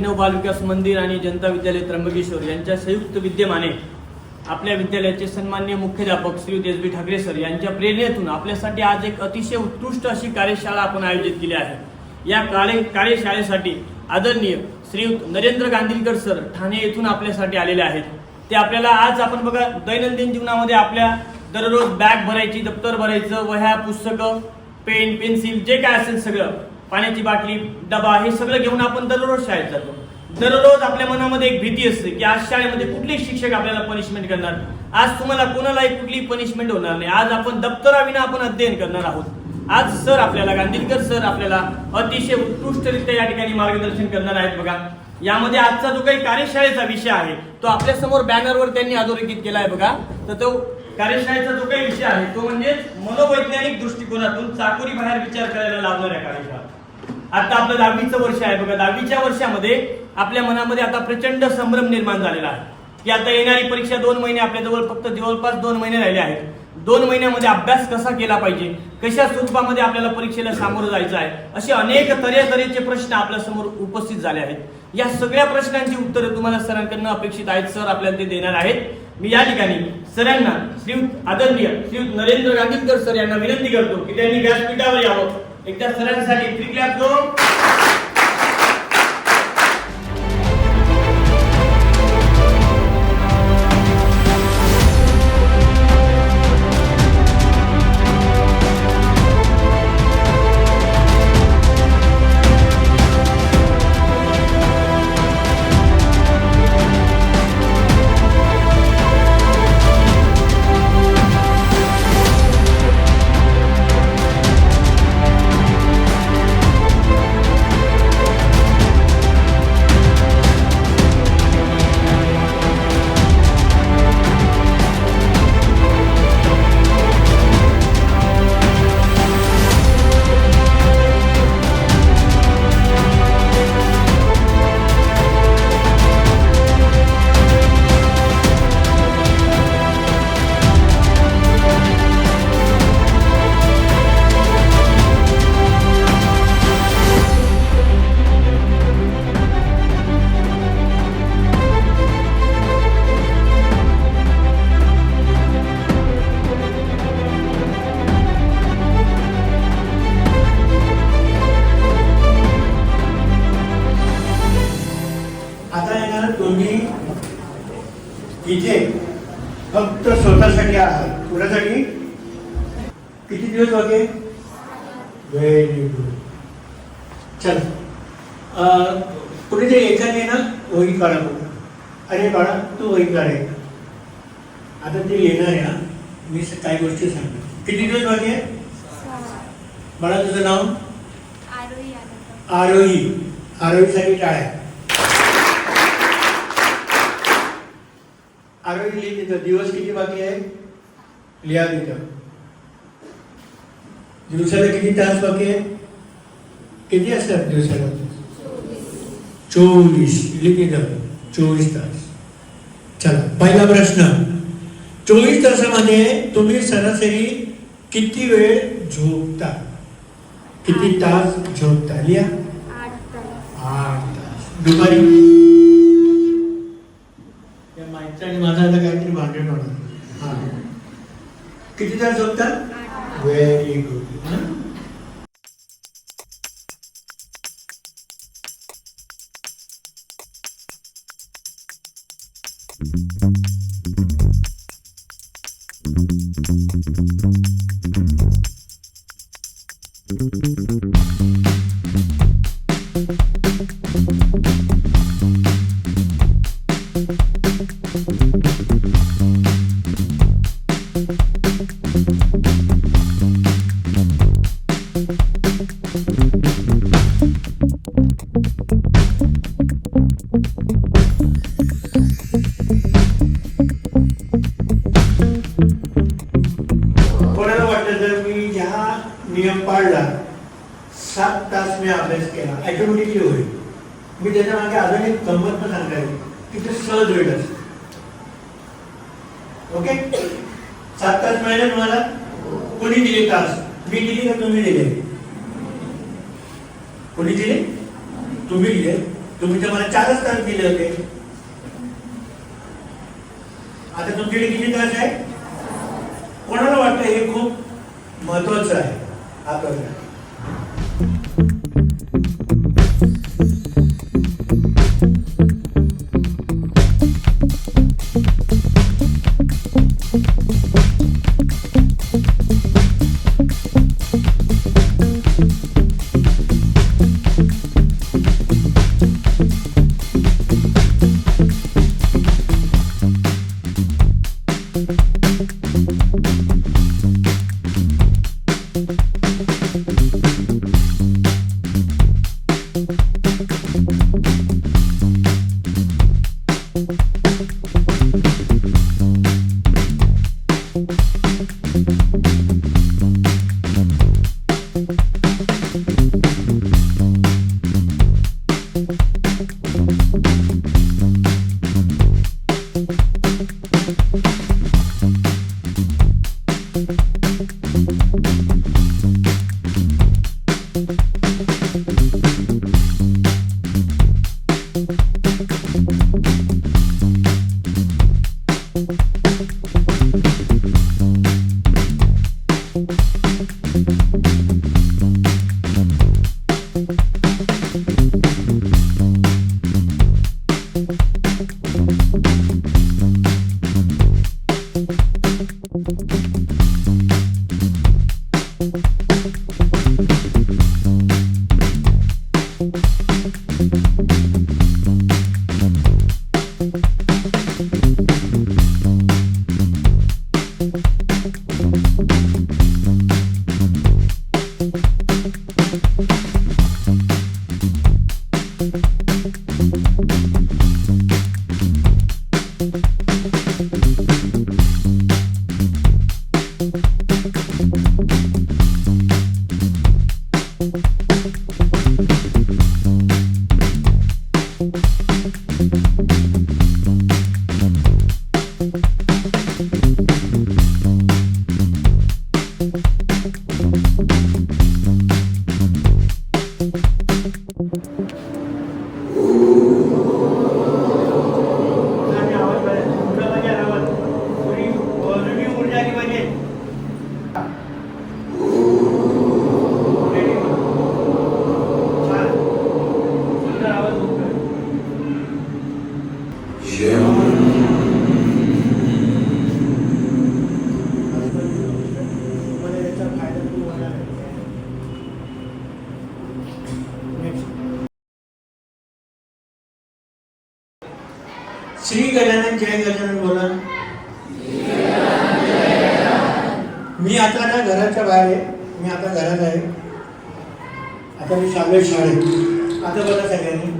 मानव बाल विकास मंदिर आणि जनता विद्यालय त्र्यंबकेश्वर यांच्या संयुक्त विद्यमाने आपल्या विद्यालयाचे सन्माननीय मुख्याध्यापक श्रीयुत एस बी ठाकरे सर यांच्या प्रेरणेतून आपल्यासाठी आज एक अतिशय उत्कृष्ट अशी कार्यशाळा आपण आयोजित केली आहे। या कार्यशाळेसाठी आदरणीय श्रीयुत नरेंद्र गांधीकर सर ठाणे येथून आपल्यासाठी आलेले आहेत। ते आपल्याला आज आपण बघा दैनंदिन जीवनामध्ये आपल्या दररोज बॅग भरायची, दप्तर भरायचं, वह्या, पुस्तकं, पेन, पेन्सिल जे काय असेल सगळं, पाण्याची बाटली, डबा हे सगळं घेऊन आपण दररोज शाळेत जातो। दररोज आपल्या मनामध्ये एक भीती असते की आज शाळेमध्ये कुठले शिक्षक आपल्याला पनिशमेंट करणार, आज तुम्हाला कोणालाही कुठली पनिशमेंट होणार नाही, आज आपण दप्तराविना आपण अध्ययन करणार आहोत। आज सर आपल्याला गांधीकर सर आपल्याला अतिशय उत्कृष्टरित्या या ठिकाणी मार्गदर्शन करणार आहेत। बघा यामध्ये आजचा जो काही कार्यशाळेचा विषय आहे तो आपल्या समोर बॅनरवर त्यांनी अधोरेखित केला आहे। बघा तर तो कार्यशाळेचा जो काही विषय आहे तो म्हणजे मनोवैज्ञानिक दृष्टिकोनातून चाकोरी बाहेर विचार करायला लावणाऱ्या कार्यशाळा। आता आपलं 10वीचं वर्ष आहे। बघा 10वीच्या वर्षामध्ये आपल्या मनामध्ये आता प्रचंड संभ्रम निर्माण झालेला आहे की आता येणारी परीक्षा 2 महिने आपल्या जवळपास 2 महिने राहिले आहेत। 2 महिन्यामध्ये अभ्यास कसा केला पाहिजे, कशा स्वरूपामध्ये आपल्याला परीक्षेला सामोरं जायचं आहे, असे अनेक तऱ्हेचे प्रश्न आपल्या समोर उपस्थित झाले आहेत। या सगळ्या प्रश्नांची उत्तरे तुम्हाला सरांकडून अपेक्षित आहेत। सर आपल्याला ते देणार आहेत। मी या ठिकाणी सरांना आदरणीय श्रीयुत नरेंद्र गांधीकर सर यांना विनंती करतो की त्यांनी व्यासपीठावर यावं। एकदा सरांसाठी फ्री क्लॅप दो। इथे फक्त स्वतःसाठी आहात, कुणासाठी? किती दिवस बाकी? Very good. चल कुणीतरी एकाने ना वही काढा बघा। अरे बाळा तू वही काढाय आता ते येणार आहे। मी काही गोष्टी सांगतो। किती दिवस बाकी आहे बाळा? तुझं नाव? आरोही। आरोहीसाठी टाळ्या। आरोही लिहित तिथं दिवस किती बाकी आहे लिहा तिथं। दिवसाला किती तास बाकी आहे? किती असतात दिवसाला? 24 लिहित 24 तास। चला पहिला प्रश्न, 24 तासामध्ये तुम्ही सरासरी किती वेळ झोपता? किती तास झोपता? लिहा। 8 तास। दुपारी आणि माझा आता काहीतरी भांडण होणार। किती तास झोपतात? Very good. नियम पाळला 7 तास मी अभ्यास केला ऑटोमॅटिकली होईल। मी त्याच्या मागे अजून एक गंमत पण सांगायची की ते सहज होईल। ओके 7 तास मिळाले तुम्हाला? कोणी दिले तास? मी दिली का तुम्ही दिले? कोणी दिले? तुम्ही दिले। तुम्ही तर मला 4च तास दिले होते. आता तुमच्याकडे किती तास आहे? कोणाला वाटतं हे खूप महत्वाचं आहे? हा प्रश्न. श्री गजानन जय गजानन बोला. मी आता ना घराच्या बाहेर आहे. मी आता घरात आहे. आता मी चाललोय शाळेत. आता बोला सगळ्यांनी.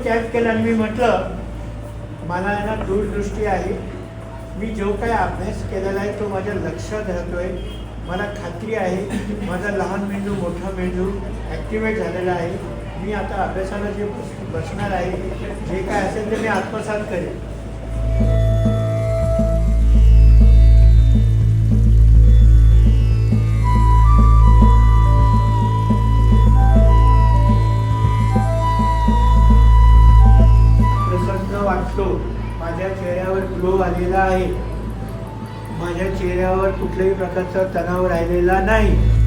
कॅच केला आणि मी म्हटलं मला आहे ना दूरदृष्टी आहे, मी जो काही अभ्यास केलेला आहे तो माझ्या लक्षात राहतोय. मला खात्री आहे माझा लहान मेंदू मोठा मेंदू ॲक्टिवेट झालेला आहे. मी आता अभ्यासाला जे बसणार आहे जे काय असेल ते मी आत्मसात करेन. प्रसन्न वाटतो, माझ्या चेहऱ्यावर ग्लो आलेला आहे, माझ्या चेहऱ्यावर कुठल्याही प्रकारचा तणाव राहिलेला नाही.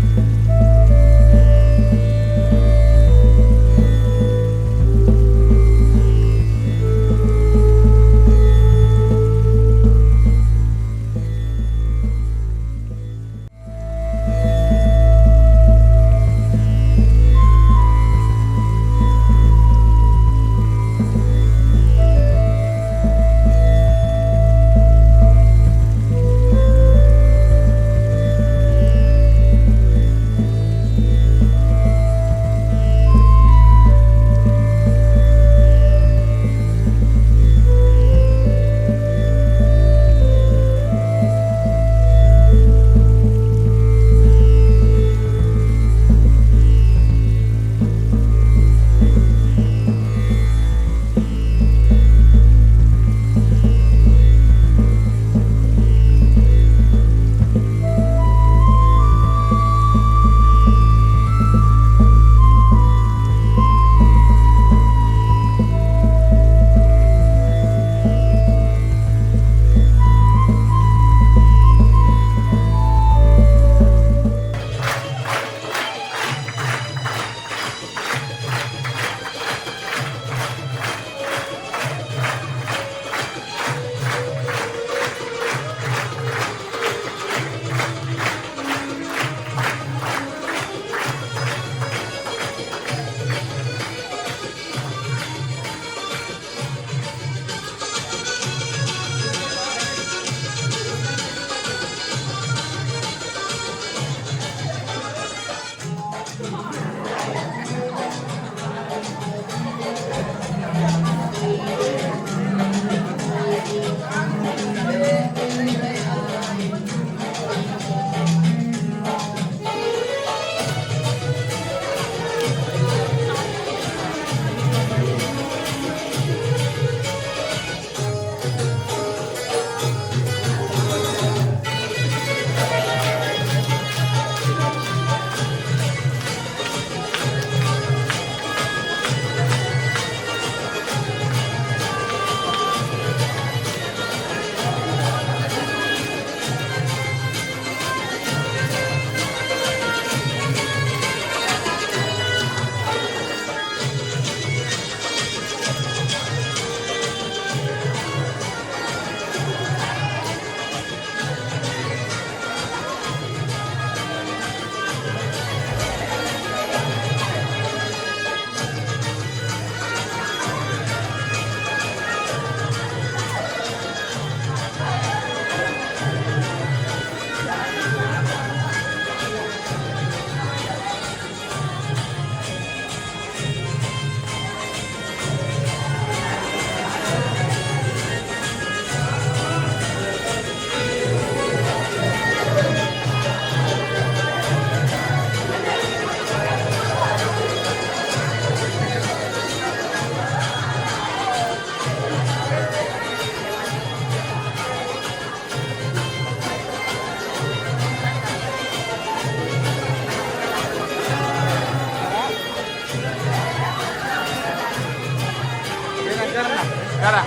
करा.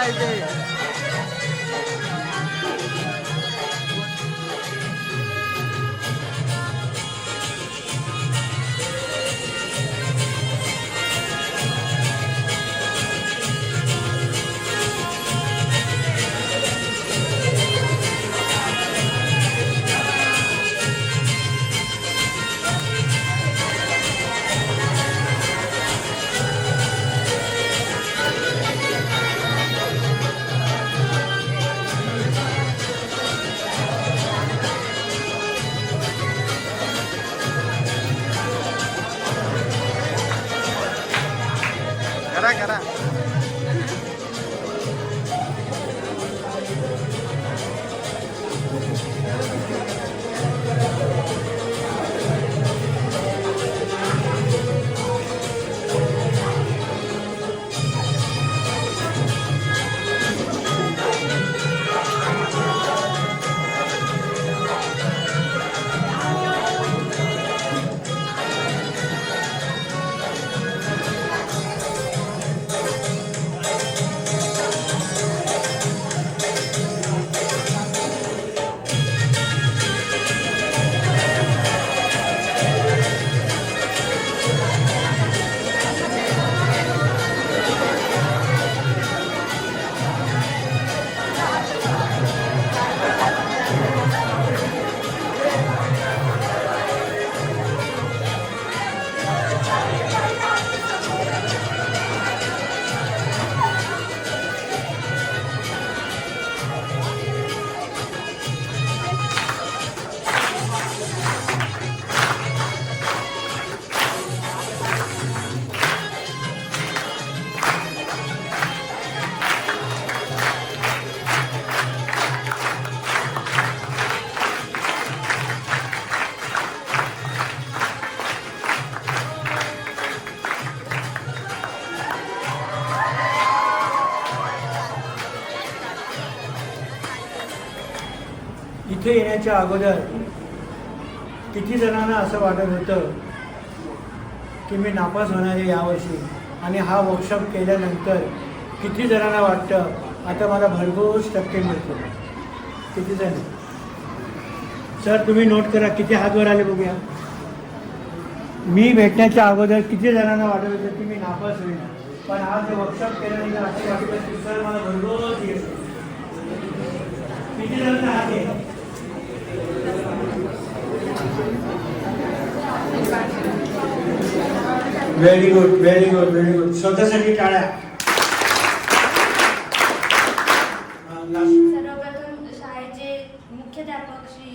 मला इथे करा करा. इथे येण्याच्या अगोदर किती जणांना असं वाटत होतं की मी नापास होणार आहे यावर्षी, आणि हा वर्कशॉप केल्यानंतर किती जणांना वाटतं आता मला भरघोस टक्के मिळतील? किती जण? सर तुम्ही नोट करा किती हात वर आले बघूया. मी भेटण्याच्या अगोदर किती जणांना वाटत होतं की मी नापास होईल, पण आज वर्कशॉप केल्यानंतर असं वाटतं की सर मला भरघोस येईल. किती जणांना हात आहे? Very good, very good, very good. स्वतःसाठी टाळ्या. सर्वप्रथम शाळेचे मुख्याध्यापक श्री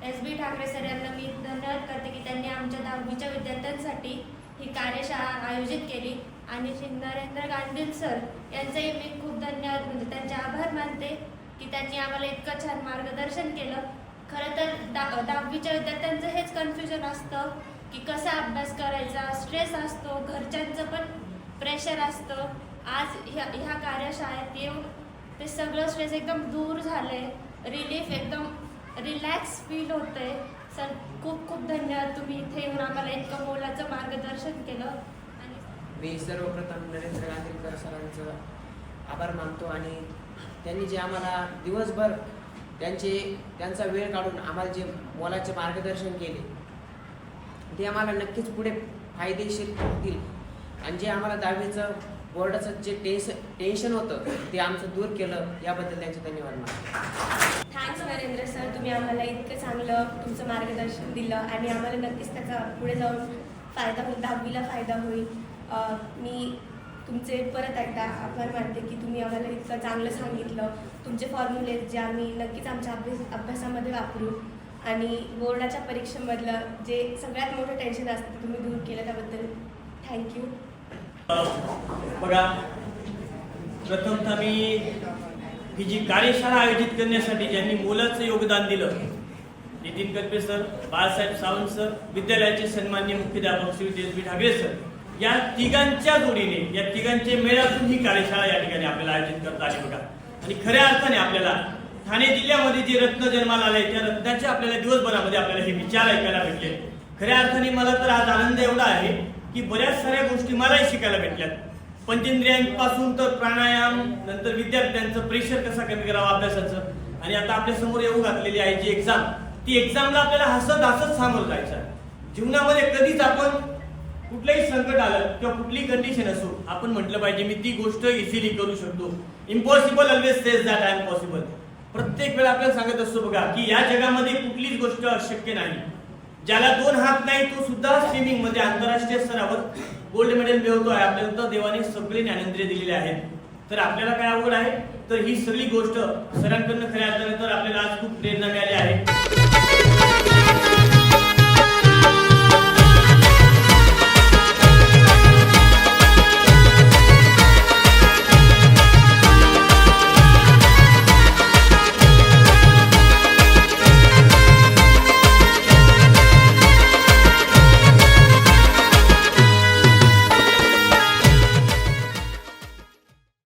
एस.बी. ठाकरे सर यांना मी धन्यवाद करते की त्यांनी आमच्या 10वीच्या विद्यार्थ्यांसाठी ही कार्यशाळा आयोजित केली, आणि श्री नरेंद्र गांधी सर यांचंही मी खूप धन्यवाद, म्हणजे त्यांचे आभार मानते की त्यांनी आम्हाला इतकं छान मार्गदर्शन केलं. खरं तर 10वीच्या विद्यार्थ्यांचं हेच कन्फ्युजन असतं की कसा अभ्यास करायचा, स्ट्रेस असतो, घरच्यांचं पण प्रेशर असतं. आज ह्या कार्यशाळेत येऊन ते सगळं स्ट्रेस एकदम दूर झाले, रिलीफ, एकदम रिलॅक्स फील होतंय. सर खूप खूप धन्यवाद, तुम्ही इथे येऊन आम्हाला इतकं मोलाचं मार्गदर्शन केलं. आणि मी सर्वप्रथम नरेंद्र गांधीकर सरांचं आभार मानतो, आणि त्यांनी जे आम्हाला दिवसभर त्यांचा वेळ काढून आम्हाला जे मोलाचे मार्गदर्शन केले ते आम्हाला नक्कीच पुढे फायदेशीर होतील, आणि जे आम्हाला 10वीचं बोर्डाचं जे टेन्शन होतं ते आमचं दूर केलं, याबद्दल त्यांचे धन्यवाद मानतो. थँक्स नरेंद्र सर, तुम्ही आम्हाला इतकं चांगलं तुमचं मार्गदर्शन दिलं, आणि आम्हाला नक्कीच त्याचा पुढे जाऊन फायदा होईल, 10वीला फायदा होईल. मी तुमचे परत एकदा आभार मानते की तुम्ही आम्हाला इतकं चांगलं सांगितलं. तुमचे फॉर्म्युले जे आम्ही नक्कीच आमच्या अभ्यासामध्ये वापरू, आणि बोर्डाच्या परीक्षेमधलं जे सगळ्यात मोठं टेन्शन असतं ते तुम्ही दूर केलं, त्याबद्दल थँक्यू. बघा, प्रथमतः मी ही जी कार्यशाळा आयोजित करण्यासाठी ज्यांनी मोलाचं योगदान दिलं, नितीन कल्पे सर, बाळासाहेब सावंत सर, विद्यालयाचे सन्माननीय मुख्याध्यापक श्री एस.बी. ठाकरे सर, या तिघांच्या जोडीने, या तिघांच्या मेळातून ही कार्यशाळा या ठिकाणी आपल्याला आयोजित करता आली. बघा, आणि खऱ्या अर्थाने आपल्याला ठाणे जिल्ह्यामध्ये जे रत्न जन्माला आले त्या रत्नाचे आपल्याला दिवसभरामध्ये आपल्याला हे विचार ऐकायला भेटले. खऱ्या अर्थाने मला तर आज आनंद एवढा आहे की बऱ्याच साऱ्या गोष्टी मलाही शिकायला भेटल्यात. पंचेंद्रियांपासून तर प्राणायाम, नंतर विद्यार्थ्यांचं प्रेशर कसा कमी करावा अभ्यासाचं, आणि आता आपल्या समोर येऊ घातलेली आहे जी एक्झाम, ती एक्झामला आपल्याला हसत हसत सामोरं जायचं. जीवनामध्ये कधीच आपण कुठलंही संकट आलं किंवा कुठलीही कंडिशन असो, आपण म्हटलं पाहिजे मी ती गोष्ट इझिली करू शकतो. Impossible always says that I am possible. प्रत्येक वेळा आपल्याला सांगत असतो बघा की या जगामध्ये कुठलीच गोष्ट अशक्य नाही. ज्याला 2 हात नाही तो सुद्धा स्विमिंग मध्ये आंतरराष्ट्रीय स्तरावर गोल्ड मेडल मिळवतोय. आपल्याला देवाने सगळे ज्ञानेंद्रिय दिलेले आहेत. तर आपल्याला काय आवड आहे, तर ही सगळी गोष्ट सरांकडून खऱ्या अर्थाने तर आपल्याला आज खूप प्रेरणा मिळाली आहे.